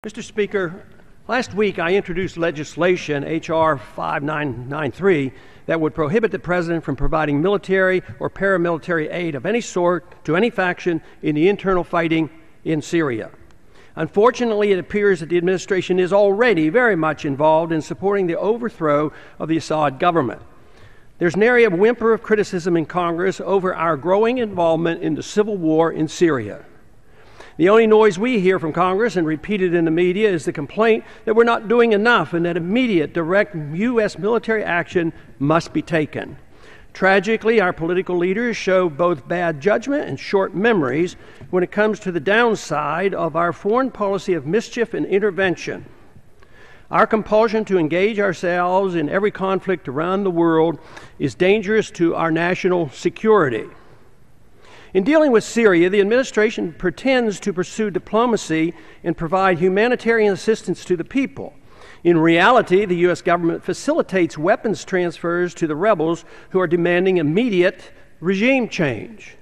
Mr. Speaker, last week I introduced legislation, H.R. 5993, that would prohibit the President from providing military or paramilitary aid of any sort to any faction in the internal fighting in Syria. Unfortunately, it appears that the administration is already very much involved in supporting the overthrow of the Assad government. There's nary a whimper of criticism in Congress over our growing involvement in the civil war in Syria. The only noise we hear from Congress and repeated in the media is the complaint that we're not doing enough and that immediate, direct U.S. military action must be taken. Tragically, our political leaders show both bad judgment and short memories when it comes to the downside of our foreign policy of mischief and intervention. Our compulsion to engage ourselves in every conflict around the world is dangerous to our national security. In dealing with Syria, the administration pretends to pursue diplomacy and provide humanitarian assistance to the people. In reality, the U.S. government facilitates weapons transfers to the rebels who are demanding immediate regime change.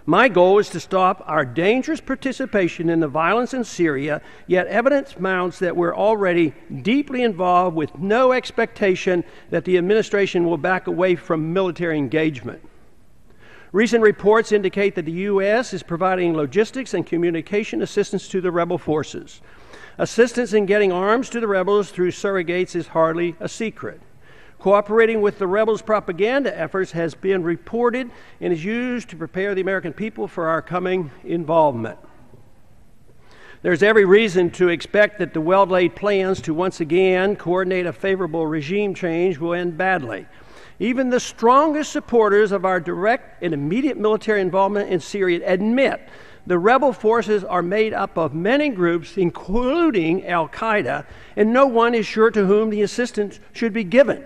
My goal is to stop our dangerous participation in the violence in Syria, yet evidence mounts that we're already deeply involved with no expectation that the administration will back away from military engagement. Recent reports indicate that the U.S. is providing logistics and communication assistance to the rebel forces. Assistance in getting arms to the rebels through surrogates is hardly a secret. Cooperating with the rebels' propaganda efforts has been reported and is used to prepare the American people for our coming involvement. There's every reason to expect that the well-laid plans to once again coordinate a favorable regime change will end badly. Even the strongest supporters of our direct and immediate military involvement in Syria admit the rebel forces are made up of many groups, including Al-Qaeda, and no one is sure to whom the assistance should be given.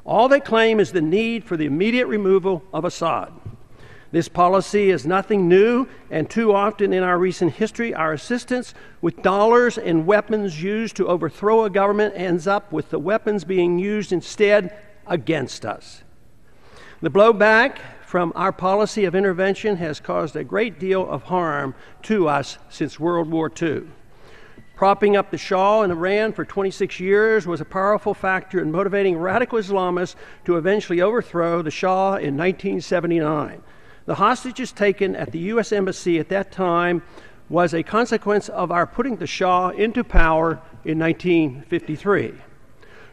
All they claim is the need for the immediate removal of Assad. This policy is nothing new, and too often in our recent history, our assistance with dollars and weapons used to overthrow a government ends up with the weapons being used instead against us. The blowback from our policy of intervention has caused a great deal of harm to us since World War II. Propping up the Shah in Iran for 26 years was a powerful factor in motivating radical Islamists to eventually overthrow the Shah in 1979. The hostages taken at the U.S. Embassy at that time was a consequence of our putting the Shah into power in 1953.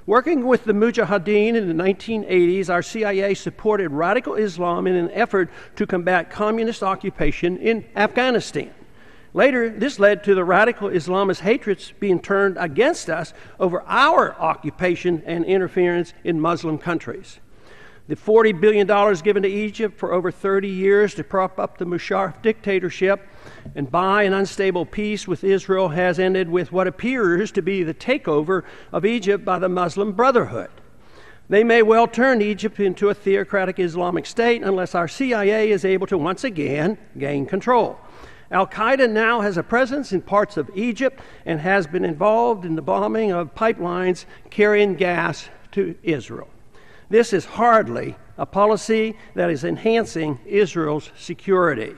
Working with the Mujahideen in the 1980s, our CIA supported radical Islam in an effort to combat communist occupation in Afghanistan. Later, this led to the radical Islamist hatreds being turned against us over our occupation and interference in Muslim countries. The $40 billion given to Egypt for over 30 years to prop up the Musharraf dictatorship and buy an unstable peace with Israel has ended with what appears to be the takeover of Egypt by the Muslim Brotherhood. They may well turn Egypt into a theocratic Islamic state unless our CIA is able to once again gain control. Al-Qaeda now has a presence in parts of Egypt and has been involved in the bombing of pipelines carrying gas to Israel. This is hardly a policy that is enhancing Israel's security.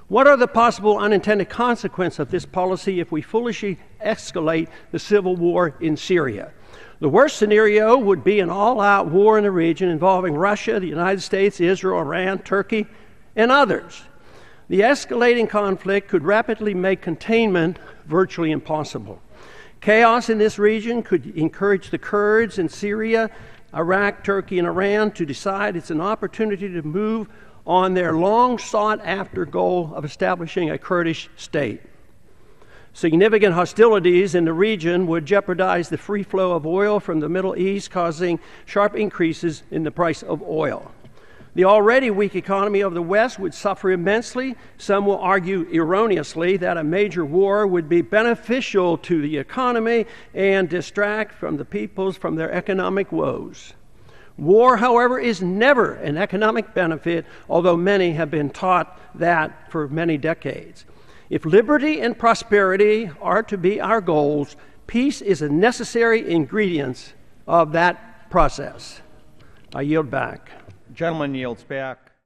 What are the possible unintended consequences of this policy if we foolishly escalate the civil war in Syria? The worst scenario would be an all-out war in the region involving Russia, the United States, Israel, Iran, Turkey, and others. The escalating conflict could rapidly make containment virtually impossible. Chaos in this region could encourage the Kurds in Syria, Iraq, Turkey, and Iran to decide it's an opportunity to move on their long sought-after goal of establishing a Kurdish state. Significant hostilities in the region would jeopardize the free flow of oil from the Middle East, causing sharp increases in the price of oil. The already weak economy of the West would suffer immensely. Some will argue erroneously that a major war would be beneficial to the economy and distract from the peoples from their economic woes. War, however, is never an economic benefit, although many have been taught that for many decades. If liberty and prosperity are to be our goals, peace is a necessary ingredient of that process. I yield back. Gentleman yields back.